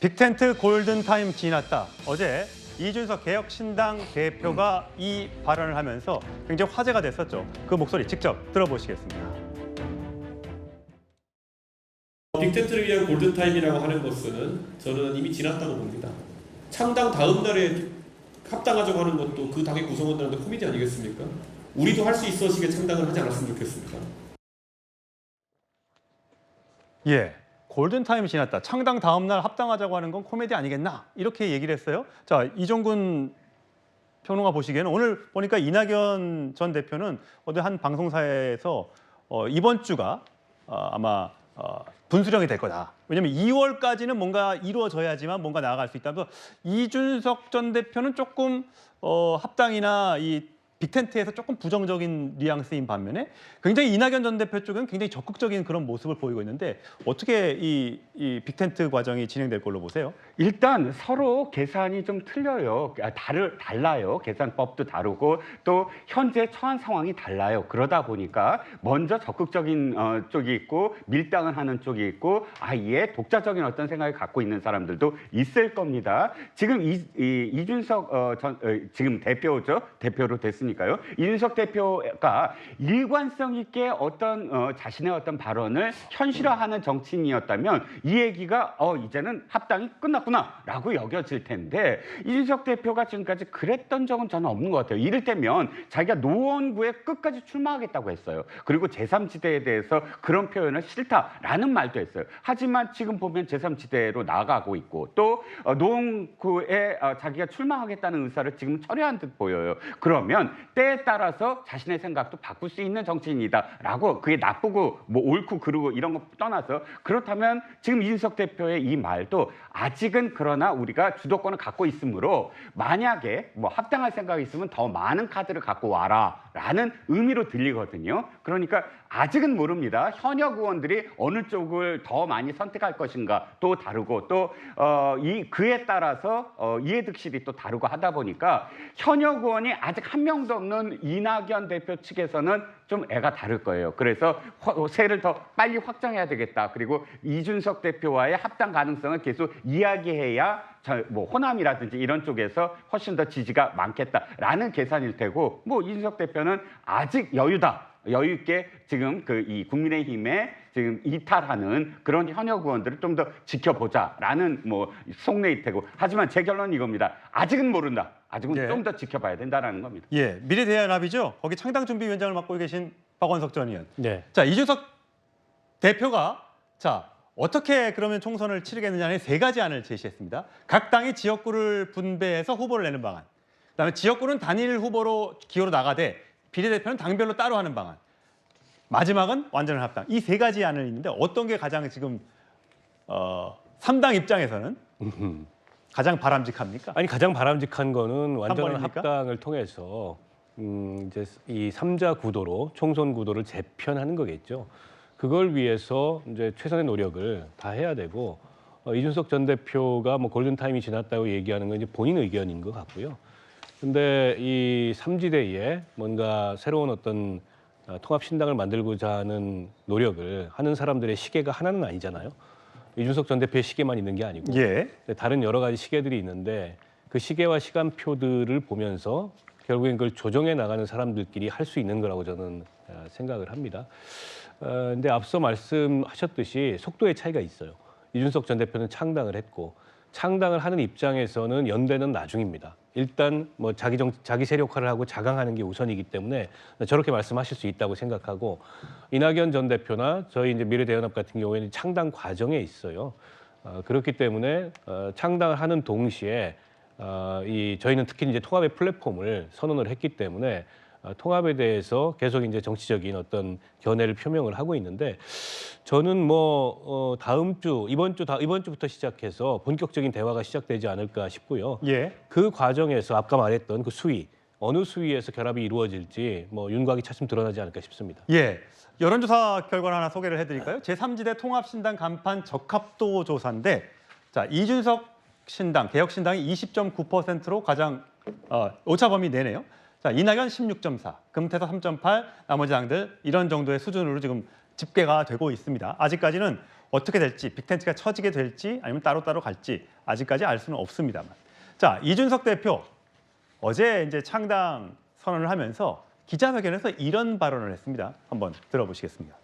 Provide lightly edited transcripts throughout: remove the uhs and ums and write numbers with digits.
빅텐트 골든타임 지났다. 어제 이준석 개혁신당 대표가 이 발언을 하면서 굉장히 화제가 됐었죠. 그 목소리 직접 들어보시겠습니다. 빅텐트를 위한 골든타임이라고 하는 것은 저는 이미 지났다고 봅니다. 창당 다음 날에 합당하자고 하는 것도 그 당의 구성원들한테 코미디 아니겠습니까? 우리도 할 수 있어시게 창당을 하지 않았으면 좋겠습니다. 예, 골든타임이 지났다. 창당 다음 날 합당하자고 하는 건 코미디 아니겠나? 이렇게 얘기를 했어요. 자, 이종근 평론가 보시기에는 오늘 보니까 이낙연 전 대표는 어디 한 방송사에서 이번 주가 아마 분수령이 될 거다. 왜냐하면 2월까지는 뭔가 이루어져야지만 뭔가 나아갈 수 있다면서 이준석 전 대표는 조금 합당이나 이 빅텐트에서 조금 부정적인 뉘앙스인 반면에 굉장히 이낙연 전 대표 쪽은 굉장히 적극적인 그런 모습을 보이고 있는데 어떻게 이 빅텐트 과정이 진행될 걸로 보세요? 일단 서로 계산이 좀 틀려요. 달라요. 계산법도 다르고 또 현재 처한 상황이 달라요. 그러다 보니까 먼저 적극적인 쪽이 있고 밀당을 하는 쪽이 있고 아예 독자적인 어떤 생각을 갖고 있는 사람들도 있을 겁니다. 지금 이준석 지금 대표로 됐으니까요. 이준석 대표가 일관성 있게 어떤 자신의 어떤 발언을 현실화하는 정치인이었다면 이 얘기가 이제는 합당이 끝났구나라고 여겨질 텐데 이준석 대표가 지금까지 그랬던 적은 저는 없는 것 같아요. 이를테면 자기가 노원구에 끝까지 출마하겠다고 했어요. 그리고 제3지대에 대해서 그런 표현을 싫다라는 말도 했어요. 하지만 지금 보면 제3지대로 나가고 있고 또 노원구에 자기가 출마하겠다는 의사를 지금 철회한 듯 보여요. 그러면 때에 따라서 자신의 생각도 바꿀 수 있는 정치인이다라고 그게 나쁘고 뭐 옳고 그르고 이런 거 떠나서 그렇다면 지금 이준석 대표의 이 말도 아직은 그러나 우리가 주도권을 갖고 있으므로 만약에 뭐 합당할 생각이 있으면 더 많은 카드를 갖고 와라라는 의미로 들리거든요. 그러니까 아직은 모릅니다. 현역 의원들이 어느 쪽을 더 많이 선택할 것인가 또 다르고 또 그에 따라서 이해득실이 또 다르고 하다 보니까 현역 의원이 아직 한 명도 없는 이낙연 대표 측에서는 좀 애가 다를 거예요. 그래서 세를 더 빨리 확장해야 되겠다. 그리고 이준석 대표와의 합당 가능성을 계속 이야기해야 뭐 호남이라든지 이런 쪽에서 훨씬 더 지지가 많겠다라는 계산일 테고 뭐 이준석 대표는 아직 여유 있게 지금 이 국민의힘에 지금 이탈하는 그런 현역 의원들을 좀 더 지켜보자라는 뭐 속내일 테고 하지만 제 결론은 이겁니다. 아직은 모른다. 아직은 네. 좀 더 지켜봐야 된다는 겁니다. 예, 미래대연합이죠. 거기 창당준비위원장을 맡고 계신 박원석 전 의원. 네. 자, 이준석 대표가 어떻게 그러면 총선을 치르겠느냐는 세 가지 안을 제시했습니다. 각 당이 지역구를 분배해서 후보를 내는 방안. 그다음에 지역구는 단일 후보로 기호로 나가되 비례대표는 당별로 따로 하는 방안. 마지막은 완전한 합당. 이 세 가지 안을 있는데 어떤 게 가장 지금 3당 입장에서는 가장 바람직합니까? 아니 가장 바람직한 거는 완전한 3번입니까? 합당을 통해서 이제 이 3자 구도로 총선 구도를 재편하는 거겠죠. 그걸 위해서 이제 최선의 노력을 다 해야 되고 이준석 전 대표가 뭐 골든 타임이 지났다고 얘기하는 건 이제 본인 의견인 것 같고요. 근데 이 3지대에 뭔가 새로운 어떤 통합 신당을 만들고자 하는 노력을 하는 사람들의 시계가 하나는 아니잖아요. 이준석 전 대표의 시계만 있는 게 아니고 예. 다른 여러 가지 시계들이 있는데 그 시계와 시간표들을 보면서 결국엔 그걸 조정해 나가는 사람들끼리 할 수 있는 거라고 저는 생각을 합니다. 근데 앞서 말씀하셨듯이 속도의 차이가 있어요. 이준석 전 대표는 창당을 했고 창당을 하는 입장에서는 연대는 나중입니다. 일단 뭐 자기 세력화를 하고 자강하는 게 우선이기 때문에 저렇게 말씀하실 수 있다고 생각하고 이낙연 전 대표나 저희 이제 미래대연합 같은 경우에는 창당 과정에 있어요. 그렇기 때문에 창당을 하는 동시에 저희는 특히 이제 통합의 플랫폼을 선언을 했기 때문에 통합에 대해서 계속 이제 정치적인 어떤 견해를 표명을 하고 있는데 저는 뭐 이번 주부터 시작해서 본격적인 대화가 시작되지 않을까 싶고요. 예. 그 과정에서 아까 말했던 그 어느 수위에서 결합이 이루어질지 뭐 윤곽이 차츰 드러나지 않을까 싶습니다. 예. 여론조사 결과를 하나 소개를 해드릴까요? 제3지대 통합신당 간판 적합도 조사인데 자, 이준석 신당, 개혁신당이 20.9%로 가장 오차 범위 내네요. 자, 이낙연 16.4, 금태섭 3.8, 나머지 당들 이런 정도의 수준으로 지금 집계가 되고 있습니다. 아직까지는 어떻게 될지, 빅텐트가 쳐지게 될지 아니면 따로따로 갈지 아직까지 알 수는 없습니다만. 자, 이준석 대표 어제 이제 창당 선언을 하면서 기자회견에서 이런 발언을 했습니다. 한번 들어보시겠습니다.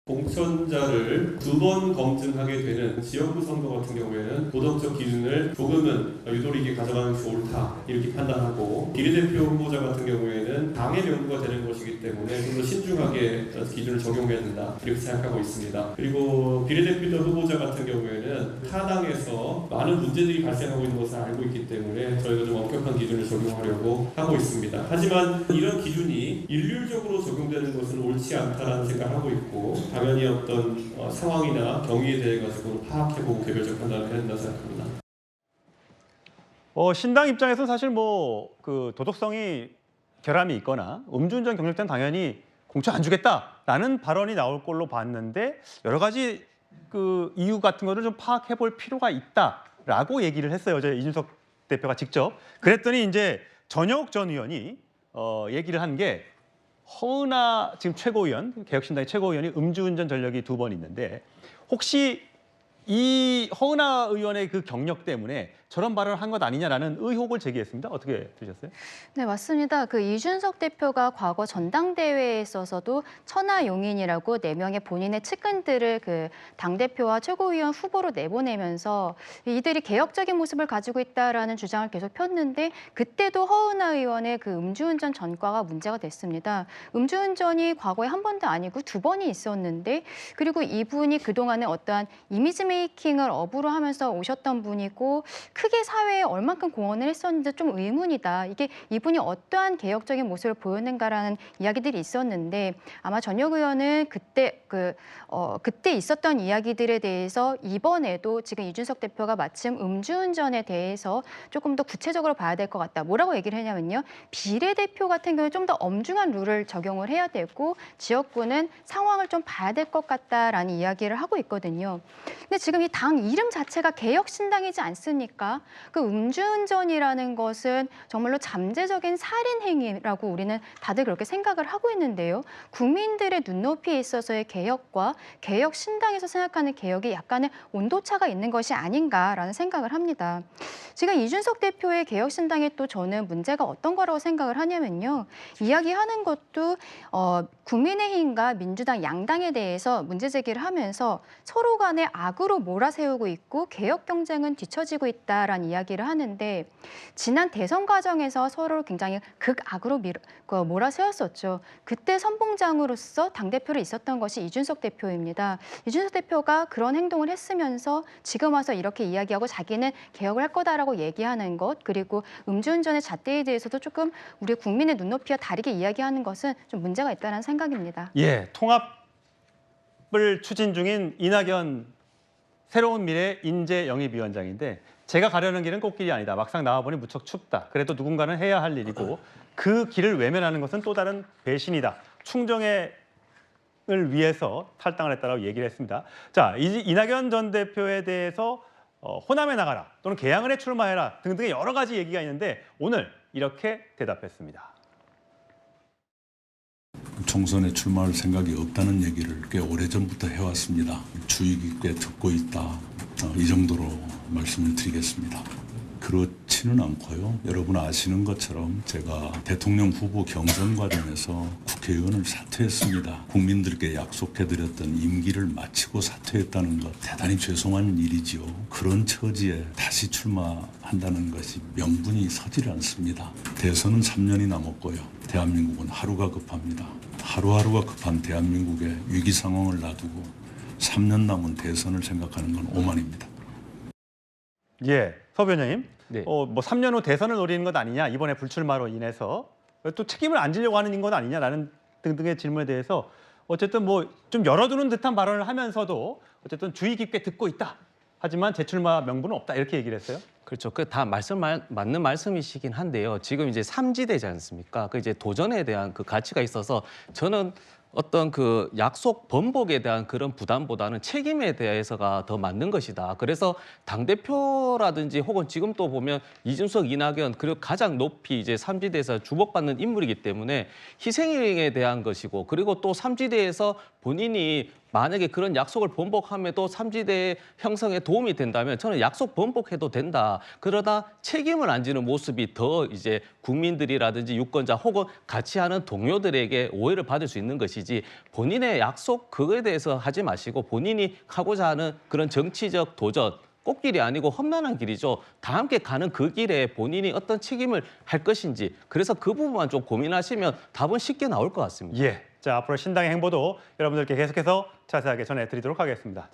공천자를 2번 검증하게 되는 지역구 선거 같은 경우에는 도덕적 기준을 조금은 유도리 있게 가져가는 것이 옳다 이렇게 판단하고, 비례대표 후보자 같은 경우에는 당의 명부가 되는 것이기 때문에 좀 더 신중하게 기준을 적용해야 된다 이렇게 생각하고 있습니다. 그리고 비례대표 후보자 같은 경우에는 타 당에서 많은 문제들이 발생하고 있는 것을 알고 있기 때문에 저희가 좀 엄격한 기준을 적용하려고 하고 있습니다. 하지만 이런 기준이 일률적으로 적용되는 것은 옳지 않다는 생각을 하고 있고, 당연히 어떤 상황이나 경위에 대해 가지고 파악해보고 개별적 판단을 해야 된다고 생각합니다. 신당 입장에서 사실 뭐 그 도덕성이 결함이 있거나 음주운전 경력자는 당연히 공천 안 주겠다라는 발언이 나올 걸로 봤는데, 여러 가지 그 이유 같은 거를 좀 파악해볼 필요가 있다라고 얘기를 했어요. 어제 이준석 대표가 직접. 그랬더니 이제 전혁 전 의원이 얘기를 한 게, 허은하 지금 최고위원, 개혁신당의 최고위원이 음주운전 전력이 2번 있는데, 혹시 이 허은하 의원의 그 경력 때문에 저런 발언을 한 것 아니냐라는 의혹을 제기했습니다. 어떻게 보셨어요? 네, 맞습니다. 그 이준석 대표가 과거 전당대회에 있어서도 천하용인이라고 4명의 본인의 측근들을 그 당대표와 최고위원 후보로 내보내면서 이들이 개혁적인 모습을 가지고 있다라는 주장을 계속 폈는데, 그때도 허은하 의원의 그 음주운전 전과가 문제가 됐습니다. 음주운전이 과거에 한 번도 아니고 2번이 있었는데, 그리고 이분이 그동안에 어떠한 이미지 메이킹을 업으로 하면서 오셨던 분이고, 크게 사회에 얼만큼 공헌을 했었는지 좀 의문이다. 이게 이분이 어떠한 개혁적인 모습을 보였는가라는 이야기들이 있었는데, 아마 전혁 의원은 그때 있었던 이야기들에 대해서 이번에도 지금 이준석 대표가 마침 음주운전에 대해서 조금 더 구체적으로 봐야 될 것 같다. 뭐라고 얘기를 했냐면요. 비례대표 같은 경우에 좀 더 엄중한 룰을 적용을 해야 되고, 지역구는 상황을 좀 봐야 될 것 같다라는 이야기를 하고 있거든요. 근데 지금 이 당 이름 자체가 개혁신당이지 않습니까? 그 음주운전이라는 것은 정말로 잠재적인 살인 행위라고 우리는 다들 그렇게 생각을 하고 있는데요. 국민들의 눈높이에 있어서의 개혁과 개혁신당에서 생각하는 개혁이 약간의 온도차가 있는 것이 아닌가라는 생각을 합니다. 지금 이준석 대표의 개혁신당에 또 저는 문제가 어떤 거라고 생각을 하냐면요. 이야기하는 것도 국민의힘과 민주당 양당에 대해서 문제 제기를 하면서 서로 간에 악으로 몰아세우고 있고 개혁 경쟁은 뒤처지고 있다라는 이야기를 하는데, 지난 대선 과정에서 서로를 굉장히 극악으로 몰아세웠었죠. 그때 선봉장으로서 당대표로 있었던 것이 이준석 대표입니다. 이준석 대표가 그런 행동을 했으면서 지금 와서 이렇게 이야기하고 자기는 개혁을 할 거다라고 얘기하는 것, 그리고 음주운전의 잣대에 대해서도 조금 우리 국민의 눈높이와 다르게 이야기하는 것은 좀 문제가 있다는 생각입니다. 예, 통합을 추진 중인 이낙연 새로운 미래 인재영입위원장인데, 제가 가려는 길은 꽃길이 아니다. 막상 나와보니 무척 춥다. 그래도 누군가는 해야 할 일이고, 그 길을 외면하는 것은 또 다른 배신이다. 충정을 위해서 탈당을 했다고 얘기를 했습니다. 자, 이낙연 전 대표에 대해서 호남에 나가라 또는 개항을에 출마해라 등등의 여러 가지 얘기가 있는데, 오늘 이렇게 대답했습니다. 총선에 출마할 생각이 없다는 얘기를 꽤 오래전부터 해왔습니다. 주의 깊게 듣고 있다. 이 정도로 말씀을 드리겠습니다. 그렇지는 않고요. 여러분 아시는 것처럼 제가 대통령 후보 경선 과정에서 국회의원을 사퇴했습니다. 국민들께 약속해드렸던 임기를 마치고 사퇴했다는 것, 대단히 죄송한 일이지요. 그런 처지에 다시 출마한다는 것이 명분이 서질 않습니다. 대선은 3년이 남았고요. 대한민국은 하루가 급합니다. 하루하루가 급한 대한민국의 위기 상황을 놔두고 3년 남은 대선을 생각하는 건 오만입니다. 예, 서 변호사님. 네. 뭐 3년 후 대선을 노리는 것 아니냐, 이번에 불출마로 인해서 또 책임을 안 지려고 하는 것 아니냐라는 등등의 질문에 대해서 어쨌든 뭐 좀 열어두는 듯한 발언을 하면서도 어쨌든 주의 깊게 듣고 있다. 하지만 재출마 명분은 없다. 이렇게 얘기를 했어요. 그렇죠. 그 다 맞는 말씀이시긴 한데요. 지금 이제 삼지대지 않습니까? 그 이제 도전에 대한 그 가치가 있어서 저는 어떤 그 약속 번복에 대한 그런 부담보다는 책임에 대해서가 더 맞는 것이다. 그래서 당대표라든지 혹은 지금 또 보면 이준석, 이낙연 그리고 가장 높이 이제 삼지대에서 주목받는 인물이기 때문에 희생에 대한 것이고, 그리고 또 삼지대에서 본인이 만약에 그런 약속을 번복함에도 삼지대 형성에 도움이 된다면 저는 약속 번복해도 된다. 그러다 책임을 안 지는 모습이 더 이제 국민들이라든지 유권자 혹은 같이 하는 동료들에게 오해를 받을 수 있는 것이지 본인의 약속 그거에 대해서 하지 마시고 본인이 하고자 하는 그런 정치적 도전 꽃길이 아니고 험난한 길이죠. 다 함께 가는 그 길에 본인이 어떤 책임을 할 것인지 그래서 그 부분만 좀 고민하시면 답은 쉽게 나올 것 같습니다. 예. 자, 앞으로 신당의 행보도 여러분들께 계속해서 자세하게 전해드리도록 하겠습니다.